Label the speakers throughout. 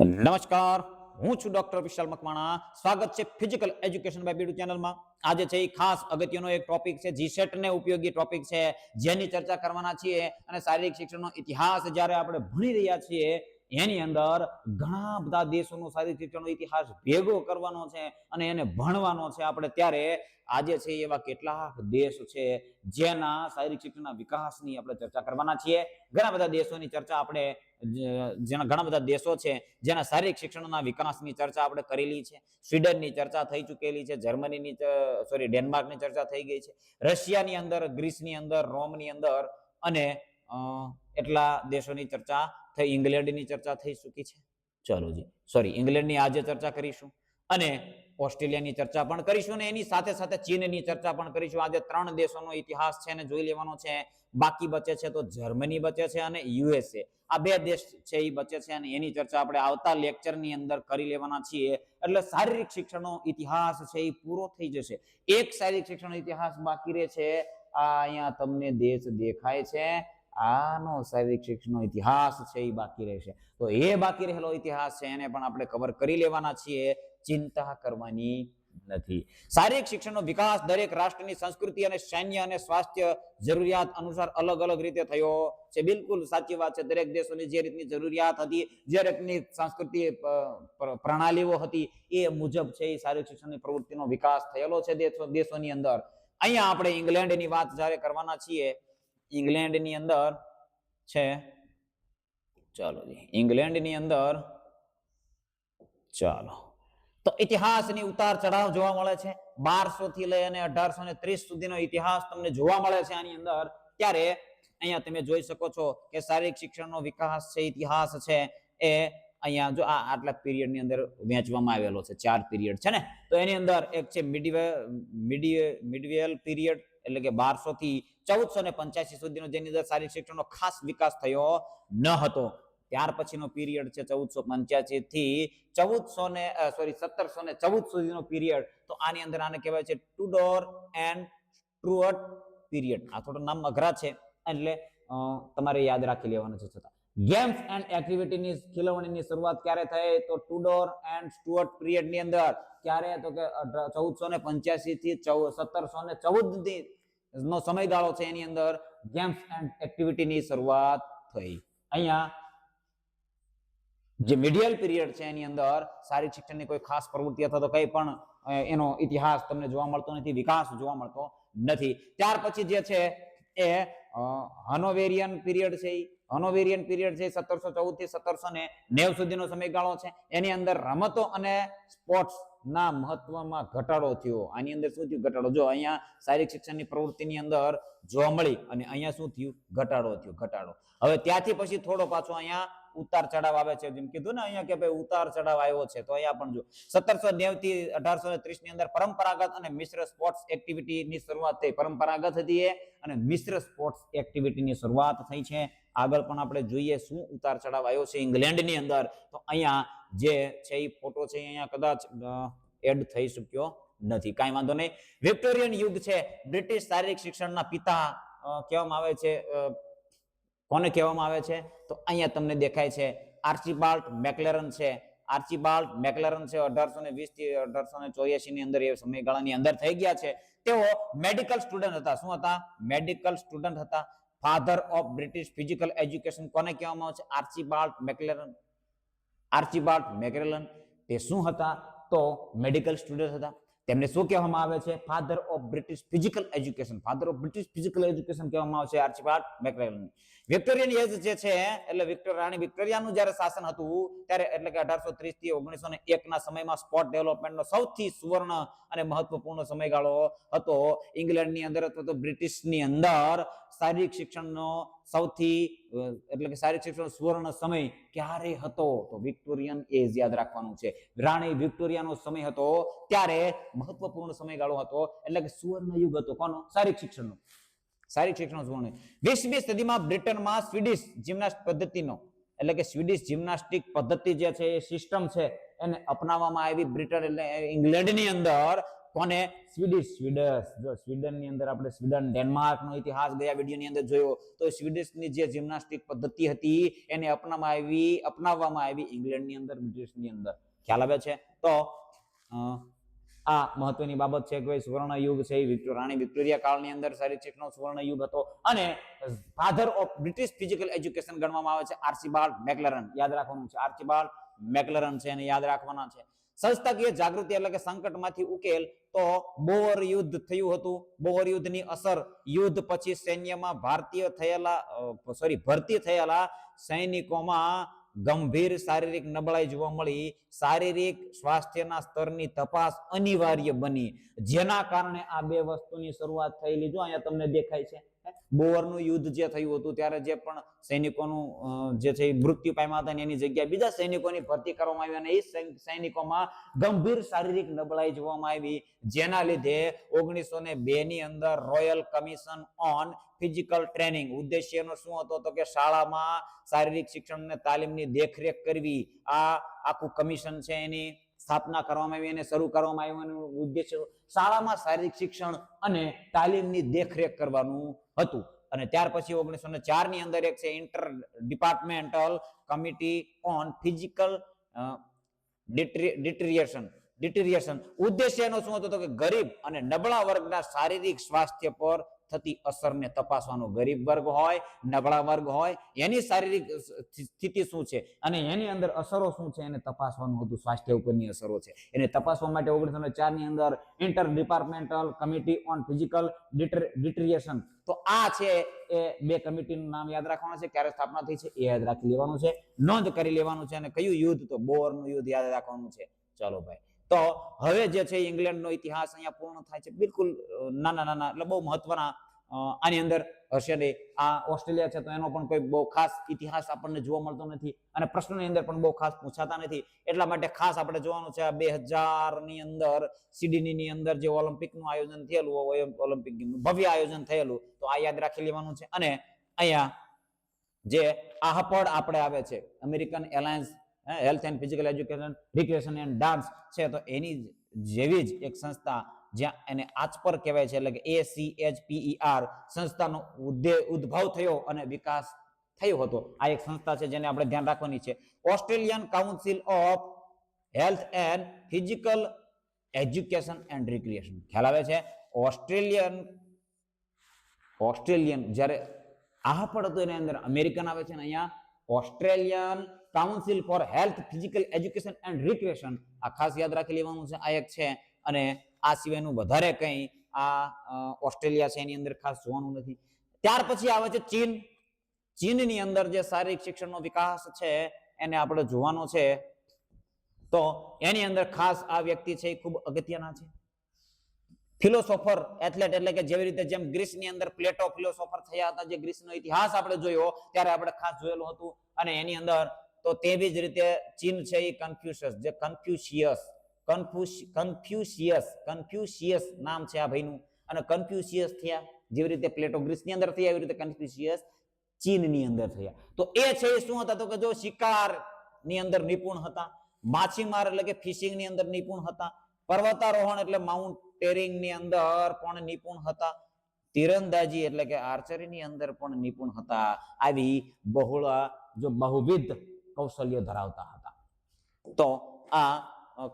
Speaker 1: નમસ્કાર, હું છું ડોક્ટર વિશાલ મકવાણા. સ્વાગત છે ફિઝિકલ એજ્યુકેશન બાય બીડુ ચેનલમાં. આજે છે ખાસ અગત્યનો એક ટોપિક છે, જીસેટ ને ઉપયોગી ટોપિક છે, જેની ચર્ચા કરવાના છીએ. અને શારીરિક શિક્ષણનો ઇતિહાસ જ્યારે આપણે ભણી રહ્યા છીએ એની અંદર ઘણા બધા દેશોનો શારીરિક શિક્ષણનો ઇતિહાસ ભેગો કરવાનો છે અને એને ભણવાનો છે આપણે. ત્યારે આજે છે એવા કેટલાક દેશ છે જેના શારીરિક શિક્ષણના વિકાસની આપણે ચર્ચા કરવાના છીએ. ઘણા બધા દેશોની ચર્ચા આપણે જેના ઘણા બધા દેશો છે જેના શારીરિક શિક્ષણના વિકાસની ચર્ચા આપણે કરેલી છે. સ્વીડનની ચર્ચા થઈ ચૂકેલી છે, જર્મનીની ડેનમાર્કની ચર્ચા થઈ ગઈ છે, રશિયાની અંદર, ગ્રીસની અંદર, રોમની અંદર અને એટલા દેશોની ચર્ચા થઈ, ઇંગ્લેન્ડની ચર્ચા થઈ ચૂકી છે. ચલો જી, સોરી, ઇંગ્લેન્ડની આજે ચર્ચા કરીશું અને ઓસ્ટ્રેલિયાની ચર્ચા પણ કરીશું અને એની સાથે સાથે ચીનની ચર્ચા પણ કરીશું. આજે 3 દેશોનો ઇતિહાસ છે ને જોઈ લેવાનો છે. બાકી બચે છે તો જર્મની બચે છે અને યુએસએ. આ 2 દેશ છે એ બચે છે અને એની ચર્ચા આપણે આવતા લેક્ચરની અંદર કરી લેવાના છીએ. એટલે શારીરિક શિક્ષણનો ઇતિહાસ છે એ પૂરો થઈ જશે. એક શારીરિક શિક્ષણનો ઇતિહાસ બાકી રહે છે. આ અહીંયા તમને દેશ દેખાય છે, આનો શારીરિક શિક્ષણનો ઇતિહાસ છે એ બાકી રહેશે. તો એ બાકી રહેલો ઇતિહાસ છે એને પણ આપણે કવર કરી લેવાના છીએ. ચિંતા કરવાની નથી. શારીરિક શિક્ષણનો વિકાસ દરેક રાષ્ટ્રની સંસ્કૃતિ અને સૈન્ય અને સ્વાસ્થ્ય જરૂરિયાત અનુસાર અલગ અલગ રીતે થયો છે. બિલકુલ સાચી વાત છે. દરેક દેશોની જે રીતની જરૂરિયાત હતી, જે રીતની સંસ્કૃતિ પ્રણાલીઓ હતી એ મુજબ છે એ શારીરિક શિક્ષણની પ્રવૃત્તિનો વિકાસ થયેલો છે દેશોની અંદર. અહીંયા આપણે ઇંગ્લેન્ડની વાત જ્યારે કરવાના છીએ, ઇંગ્લેન્ડની અંદર છે, ચાલો જી, ઇંગ્લેન્ડની અંદર ચાલો તો ઇતિહાસની ઉતાર ચઢાવ જોવા મળે છે. 1200 થી લઈ અને 1830 સુધીનો ઇતિહાસ તમને જોવા મળે છે આની અંદર. ત્યારે અહીંયા તમે જોઈ શકો છો કે શારીરિક શિક્ષણનો વિકાસ છે, ઇતિહાસ છે એ અહીંયા જો આટલા પીરિયડની અંદર વહેંચવામાં આવેલો છે. 4 પીરિયડ છે ને. તો એની અંદર એક છે મિડવેલ પીરિયડ, એટલે કે 1200 થી 1485 સુધીનો, જેની અંદર શારીરિક શિક્ષણનો ખાસ વિકાસ થયો ન હતો. ત્યાર પછીનો પીરિયડ છે 1485 થી 1714 સુધીનો પીરિયડ. તો આની અંદર આને કહેવાય છે ટુડોર એન્ડ સ્ટુઅર્ટ પીરિયડ. આ થોડું નામ અઘરા છે એટલે તમારે યાદ રાખી લેવાનું છે. છતાં ગેમ્સ એન્ડ એક્ટિવિટીની ખીલવણીની શરૂઆત ક્યારે થઈ? તો ટુડોર એન્ડ સ્ટુઅર્ટ પીરિયડની અંદર. ક્યારે? તો કે 1485 થી 1714 નો સમયગાળો છે. એની અંદર ગેમ્સ એન્ડ એક્ટિવિટીની શરૂઆત થઈ. અહીંયા જે મિડિયલ પીરિયડ છે એની અંદર શારીરિક શિક્ષણની કોઈ ખાસ પ્રવૃત્તિ અથવા તો કંઈ પણ એનો ઇતિહાસ તમને જોવા મળતો નથી, વિકાસ જોવા મળતો નથી. ત્યાર પછી જે છે એ હનોવેરિયન પીરિયડ છે. હનોવેરિયન પીરિયડ છે 1714 થી 1790 સુધીનો સમયગાળો છે. એની અંદર રમતો અને સ્પોર્ટ્સ ના મહત્વમાં ઘટાડો થયો. આની અંદર શું થયું? ઘટાડો. જો અહીંયા શારીરિક શિક્ષણની પ્રવૃત્તિની અંદર જોવા મળી અને અહીંયા શું થયું? ઘટાડો થયો. ઘટાડો. હવે ત્યાંથી પછી થોડો પાછો અહીંયા ઉતાર ચઢાવ આવે છે. જેમ કીધું ને અહીંયા કે ભાઈ ઉતાર ચઢાવ આવ્યો છે, તો અહીંયા પણ જો 1790 થી 1830 ની અંદર પરંપરાગત અને મિશ્ર સ્પોર્ટ્સ એક્ટિવિટીની શરૂઆત થઈ. પરંપરાગત હતી અને મિશ્ર સ્પોર્ટ્સ એક્ટિવિટીની શરૂઆત થઈ છે. આગળ પણ આપણે જોઈએ શું ઉતાર ચઢાવ આવ્યો છે ઇંગ્લેન્ડની અંદર. તો અહીંયા જે છે એ ફોટો છે અહીંયા કદાચ એડ થઈ શક્યો નથી. કાંઈ વાંધો નહીં. વિક્ટોરિયન યુગ છે. બ્રિટિશ શારીરિક શિક્ષણના પિતા કહેવામાં આવે છે. કોને કહેવામાં આવે છે? તો અહીંયા તમને દેખાય છે આર્ચીબાલ્ડ મેકલેરન છે. આર્ચીબાલ્ડ મેકલેરન છે 1820 થી 1884 ની અંદર એ સમયગાળાની અંદર થઈ ગયા છે. તેઓ મેડિકલ સ્ટુડન્ટ હતા. શું હતા? મેડિકલ સ્ટુડન્ટ હતા. Father of British physical education કોને કહેવામાં આવે છે? આર્ચીબાલ્ડ મેકલેરન. આર્ચીબાલ્ડ મેકલેરન તે શું હતા? તો મેડિકલ સ્ટુડન્ટ હતા. તેમને શું કહેવામાં આવે છે? Father of British physical education. Father of British physical education કહેવામાં આવે છે આર્ચીબાલ્ડ મેકલેરન. વિક્ટોરિયન એજ જે છે એટલે રાણી વિક્ટોરિયાનું જ્યારે શાસન હતું ત્યારે, એટલે કે 1830 થી 1901 ના સમયમાં સ્પોર્ટ ડેવલપમેન્ટનો સૌથી સુવર્ણ અને મહત્વપૂર્ણ સમયગાળો હતો ઇંગ્લેન્ડની અંદર અથવા તો બ્રિટિશની અંદર. શારીરિક શિક્ષણનો સૌથી એટલે કે શારીરિક શિક્ષણનો સુવર્ણ સમય ક્યારે હતો? તો વિક્ટોરિયન એજ યાદ રાખવાનું છે. રાણી વિક્ટોરિયાનો સમય હતો ત્યારે મહત્વપૂર્ણ સમયગાળો હતો, એટલે કે સુવર્ણ યુગ હતો. કોનો? શારીરિક શિક્ષણનો. શારીરિક શિક્ષણ સુવર્ણ. 20મી સદીમાં બ્રિટનમાં સ્વીડિશ જિમ્નાસ્ટિક પદ્ધતિનો, એટલે કે સ્વીડિશ જિમ્નાસ્ટિક પદ્ધતિ જે છે એ સિસ્ટમ છે એને અપનાવવામાં આવી બ્રિટન એટલે ઇંગ્લેન્ડની અંદર. કોને? સ્વીડિશ. જો સ્વીડન ની અંદર આપણે સ્વીડન ડેનમાર્ક નો ઇતિહાસ ગયા વિડીયો ની અંદર જોયો, તો સ્વીડિશ ની જે જિમ્નાસ્ટિક પદ્ધતિ હતી એને અપનાવવામાં આવી ઇંગ્લેન્ડ ની અંદર, બ્રિટિશ ની અંદર. ખ્યાલ આવે છે? તો આ મહત્વની બાબત છે કે સુવર્ણ યુગ છે રાણી વિક્ટોરિયા કાળની અંદર શારીરિક શિક્ષણનો સુવર્ણ યુગ હતો. અને father of British physical education ગણવામાં આવે છે આર્ચીબાલ્ડ મેકલરન. યાદ રાખવાનું છે, આર્ચીબાલ્ડ મેકલરન છે એને યાદ રાખવાના છે. સંસ્થાકીય જાગૃતિ એટલે કે સંકટમાંથી ઉકેલ, તો બોઅર યુદ્ધ થયું હતું. બોઅર યુદ્ધની અસર, યુદ્ધ પછી સૈન્યમાં ભરતી થયેલા સૈનિકોમાં ગંભીર શારીરિક નબળાઈ જોવા મળી. શારીરિક સ્વાસ્થ્યના સ્તરની તપાસ અનિવાર્ય બની, જેના કારણે આ બે વસ્તુની શરૂઆત થયેલી. જો અહીંયા તમને દેખાય છે બોઅરનું યુદ્ધ જે થયું હતું ત્યારે જે પણ સૈનિકોનું જે છે મૃત્યુ પામ્યા હતા એની જગ્યાએ બીજા સૈનિકોની ભરતી કરવામાં આવી અને એ સૈનિકોમાં ગંભીર શારીરિક નબળાઈ જોવામાં આવી, જેના લીધે 1902 ની અંદર royal commission on physical training, ઉદ્દેશ્યનો શું હતો તો કે શાળામાં શારીરિક શિક્ષણ અને તાલીમની દેખરેખ કરવી. આ આખું કમિશન છે એની સ્થાપના કરવામાં આવી અને શરૂ કરવામાં આવ્યું. ઉદ્દેશ્ય શાળામાં શારીરિક શિક્ષણ અને તાલીમની દેખરેખ કરવાનું હતું. અને ત્યાર પછી 1904 ની અંદર એક છે inter departmental committee on physical deterioration. ઉદ્દેશ્યનો શું હતો તો કે ગરીબ અને નબળા વર્ગના શારીરિક સ્વાસ્થ્ય પર થતી અસરને તપાસવાનો. ગરીબ વર્ગ હોય, નબળા વર્ગ હોય, એની શારીરિક સ્થિતિ શું છે અને એની અંદર અસરો શું છે એને તપાસવાનું હતું. સ્વાસ્થ્ય ઉપરની અસરો છે એને તપાસવા માટે 1904 ની અંદર inter departmental committee on physical deterioration. તો આ છે એ બે કમિટીનું નામ યાદ રાખવાનું છે, ક્યારે સ્થાપના થઈ છે એ યાદ રાખી લેવાનું છે, નોંધ કરી લેવાનું છે. અને કયું યુદ્ધ? તો બોઅરનું યુદ્ધ યાદ રાખવાનું છે. ચાલો ભાઈ, તો હવે જે છે ઇંગ્લેન્ડનો ઇતિહાસ અહીંયા પૂર્ણ થાય છે. બિલકુલ નાના એટલે બહુ મહત્વના આની અંદર હશે નહીં. આ ઓસ્ટ્રેલિયા છે તો એનો પણ કોઈ બહુ ખાસ ઇતિહાસ આપણને જોવા મળતો નથી અને પ્રશ્નોની અંદર પણ બહુ ખાસ પૂછાતા નથી. એટલા માટે ખાસ આપણે જોવાનું છે આ 2000 ની અંદર સિડની ની અંદર જે ઓલિમ્પિકનું આયોજન થયેલું, ઓલિમ્પિકનું ભવ્ય આયોજન થયેલું, તો આ યાદ રાખી લેવાનું છે. અને અહીંયા જે આહપડ આપણે આવે છે American alliance health and physical education recreation and dance છે, તો એની જેવી જ એક સંસ્થા જ્યાં એને આચપર કહેવાય છે એટલે કે ACHPER સંસ્થાનો ઉદ્ભવ થયો અને વિકાસ થયો હતો. આ એક સંસ્થા છે જેને આપણે ધ્યાન રાખવાની છે. Australian council of health and physical education and recreation. ખ્યાલ આવે છે? ઓસ્ટ્રેલિયન જ્યારે આહપડ હતો એની અંદર અમેરિકન આવે છે ને અહીંયા Australian council for health physical education and recreation. આ ખાસ યાદ રાખી લેવાનું છે. આ એક છે અને આ સિવાયનું વધારે કંઈ આ ઓસ્ટ્રેલિયા છે એની અંદર ખાસ જોવાનું નથી. ત્યાર પછી આવે છે ચીન. ચીનની અંદર જે શારીરિક શિક્ષણનો વિકાસ છે એને આપણે જોવાનો છે. તો એની અંદર ખાસ આ વ્યક્તિ છે એ ખૂબ અગત્યના છે. ફિલોસોફર એથ્લેટ એટલે કે જેવી રીતે જેમ ગ્રીસની અંદર પ્લેટો ફિલોસોફર થયા હતા, જે ગ્રીસનો ઇતિહાસ આપણે જોયો ત્યારે આપણે ખાસ જોયેલું હતું. અને એની અંદર તો તેવી જ રીતે ચીન છે એ કન્ફ્યુશિયસ નામ છે આ ભાઈનું. અને કન્ફ્યુશિયસ થયા જેવી રીતે પ્લેટો ગ્રીસની અંદર થયા એવી રીતે કન્ફ્યુશિયસ ચીનની અંદર થયા. તો એ છે શું હતા તો કે જો શિકાર ની અંદર નિપુણ હતા, માછીમાર એટલે કે ફિશિંગ ની અંદર નિપુણ હતા, પર્વતારોહણ એટલે માઉન્ટેરિંગ ની અંદર પણ નિપુણ હતા, તીરંદાજી એટલે કે આર્ચરી ની અંદર પણ નિપુણ હતા. આવી બહુવિધ કૌશલ્ય ધરાવતા હતા. તો આ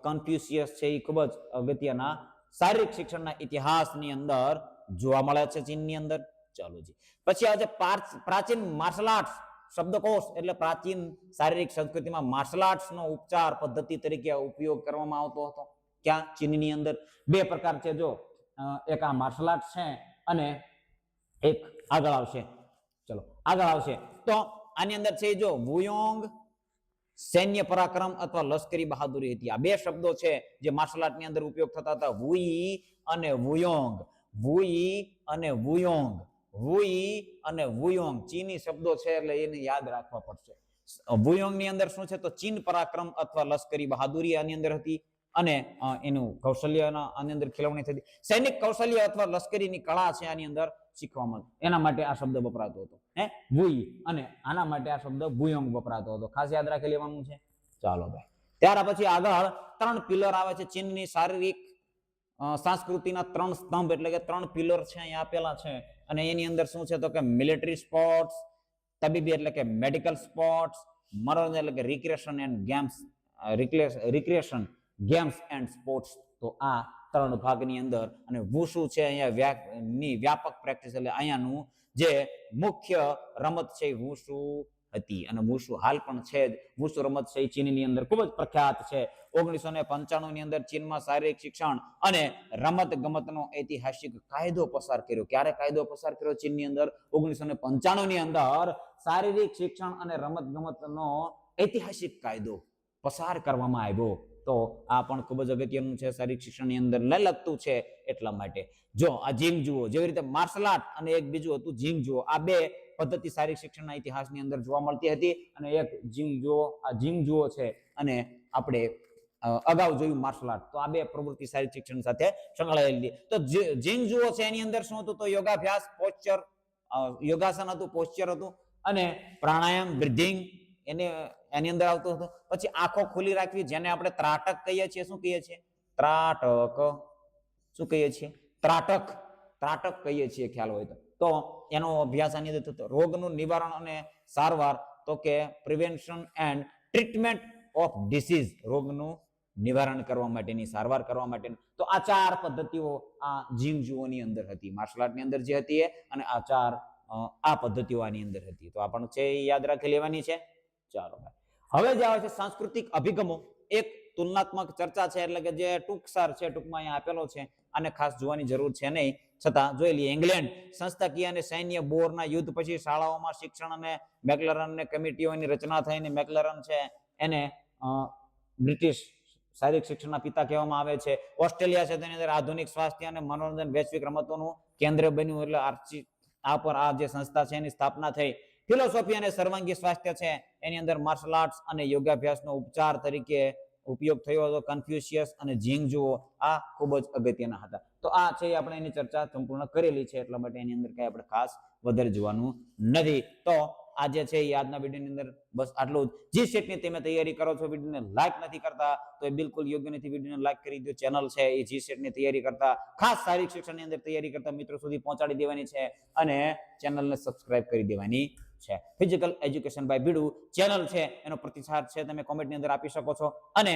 Speaker 1: કન્ફ્યુશિયસ છે એ ખૂબ જ અગત્યના શારીરિક શિક્ષણના ઇતિહાસની અંદર જોવા મળે છે ચીનની અંદર. ચાલો જી, પછી આજે પ્રાચીન માર્શલ આર્ટ્સ શબ્દકોશ એટલે પ્રાચીન શારીરિક સંસ્કૃતિમાં માર્શલ આર્ટ્સ નો ઉપચાર પદ્ધતિ તરીકે ઉપયોગ કરવામાં આવતો હતો. ક્યાં? ચીનની અંદર. બે પ્રકાર છે. જો એક આ માર્શલ આર્ટ્સ છે અને એક આગળ આવશે. ચલો આગળ આવશે. તો આની અંદર છે જો વુયોંગ સૈન્ય પરાક્રમ અથવા લશ્કરી બહાદુરી હતી. આ બે શબ્દો છે જે માર્શલ આર્ટ ની અંદર ઉપયોગ થતા હતા. વુઈ અને વુયોંગ. વુઈ અને વુયોંગ ચીની શબ્દો છે એટલે એને યાદ રાખવા પડશે. વુયોંગ ની અંદર શું છે તો ચીન પરાક્રમ અથવા લશ્કરી બહાદુરી આની અંદર હતી અને એનું કૌશલ્યના આની અંદર ખીલવણી થતી. સૈનિક કૌશલ્ય અથવા લશ્કરીની કળા છે આની અંદર શીખવામાં, એના માટે આ શબ્દ વપરાતો હતો. વુઈ અને આના માટે આ શબ્દ વુયોંગ વપરાતો હતો. ખાસ યાદ રાખી લેવાનું છે. ચાલો ભાઈ, ત્યાર પછી આગળ 3 પિલર આવે છે ચીનની શારીરિક સંસ્કૃતિના 3 સ્તંભ એટલે કે 3 પિલર છે અહીંયા આપેલા છે અને એની અંદર શું છે તો કે મિલિટરી સ્પોર્ટ્સ, તબીબી એટલે કે મેડિકલ સ્પોર્ટ્સ, મનોરંજન એટલે કે recreation and games, recreation games and sports. તો આ 3 ભાગની અંદર અને વુશુ છે અહીંયા ની વ્યાપક પ્રેક્ટિસ એટલે અહીંયાનું જે મુખ્ય રમત છે વુશુ હતી અને વુશુ હાલ પણ છે જ. વુશુ રમત છે ચીનની અંદર ખૂબ જ પ્રખ્યાત છે. 1995 ની અંદર ચીનમાં શારીરિક શિક્ષણ અને રમત ગમતનો ઐતિહાસિક કાયદો પસાર કર્યો. ક્યારે કાયદો પસાર કર્યો ચીનની અંદર? 1995 ની અંદર શારીરિક શિક્ષણ અને રમત ગમતનો ઐતિહાસિક કાયદો પસાર કરવામાં આવ્યો. તો આ પણ ખૂબ જ અગત્યનું છે, શારીરિક શિક્ષણની અંદર લગતું છે એટલા માટે. જો આ જીમ જુઓ, જેવી રીતે માર્શલ આર્ટ અને એક બીજું હતું જીમ જુઓ, આ બે પદ્ધતિ શારીરિક શિક્ષણના ઇતિહાસની અંદર જોવા મળતી હતી. અને એક જીમ જુઓ, આ જીમ જુઓ છે અને આપણે અગાઉ જોયું માર્શલ આર્ટ. તો આ બે પ્રવૃત્તિ શારીરિક શિક્ષણ સાથે સંકળાયેલી. તો જીમ જુઓ છે એની અંદર શું હતું તો યોગાભ્યાસ, પોસ્ચર, યોગાસન હતું, પોસ્ચર હતું અને પ્રાણાયામ, બ્રીધિંગ એની અંદર આવતું હતું. પછી આંખો ખુલ્લી રાખવી જેને આપણે ત્રાટક કહીએ છીએ. શું કહીએ છીએ? ત્રાટક. શું કહીએ છીએ? ત્રાટક. ત્રાટક કહીએ છીએ ખ્યાલ હોય તો એનો અભ્યાસ આની અંદર થતો. રોગનું નિવારણ અને સારવાર તો કે prevention and treatment of disease, રોગનું નિવારણ કરવા માટેની, સારવાર કરવા માટેની. તો આ 4 પદ્ધતિઓ આ જીમ જુઓની અંદર હતી, માર્શલ આર્ટની અંદર જે હતી એ, અને આ 4 આ પદ્ધતિઓ આની અંદર હતી. તો આ પણ છે યાદ રાખી લેવાની છે. ચાલો હવે જે આવે છે સાંસ્કૃતિક અભિગમો, એક તુલનાત્મક ચર્ચા છે એટલે કે જે ટૂંકસાર છે ટૂંકમાં અહીંયા આપેલો છે, આને ખાસ જોવાની જરૂર છે નહીં, છતાં જોઈ લઈએ. ઇંગ્લેન્ડ સંસ્થાકીય અને સૈન્ય બોરના યુદ્ધ પછી શાળાઓમાં શિક્ષણ અને મેકલરન ને કમિટીઓની રચના થઈને મેકલરન છે એને બ્રિટિશ શારીરિક શિક્ષણના પિતા કહેવામાં આવે છે. ઓસ્ટ્રેલિયા છે તેની અંદર આધુનિક સ્વાસ્થ્ય અને મનોરંજન વૈશ્વિક રમતોનું કેન્દ્ર બન્યું એટલે આ જે સંસ્થા છે એની સ્થાપના થઈ. ફિલોસોફી અને સર્વાંગી સ્વાસ્થ્ય છે એની અંદર માર્શલ આર્ટ્સ અને યોગાભ્યાસનો ઉપચાર તરીકે ઉપયોગ થયો હતો. કન્ફ્યુશિયસ અને ઝીંગ જુઓ આ ખૂબ જ અગત્યના હતા. તો આ છે આપણે એની ચર્ચા સંપૂર્ણ કરેલી છે એટલા માટે એની અંદર કઈ આપણે ખાસ વધારે જોવાનું નથી. તો આ જે છે આજના વિડીયોની અંદર બસ આટલું જ. જી સેટની તમે તૈયારી કરો છો, વિડીયોને લાઈક નથી કરતા તો એ બિલકુલ યોગ્ય નથી. વિડીયોને લાઈક કરી દો. ચેનલ છે એ જી સેટની તૈયારી કરતા, ખાસ શારીરિક શિક્ષણની અંદર તૈયારી કરતા મિત્રો સુધી પહોંચાડી દેવાની છે અને ચેનલને સબસ્ક્રાઇબ કરી દેવાની છે. ફિઝિકલ એજ્યુકેશન બાય બીડુ ચેનલ છે એનો પ્રતિસાદ છે તમે કોમેન્ટની અંદર આપી શકો છો અને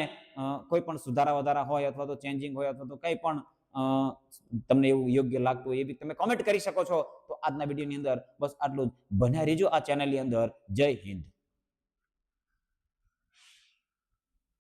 Speaker 1: કોઈ પણ સુધારા વધારા હોય અથવા તો ચેન્જિંગ હોય અથવા તો કંઈ પણ તમને એવું યોગ્ય લાગતું હોય એ બી તમે કોમેન્ટ કરી શકો છો. તો આજના વિડીયોની અંદર બસ આટલું જ. બન્યા રહેજો આ ચેનલની અંદર. જય હિન્દ.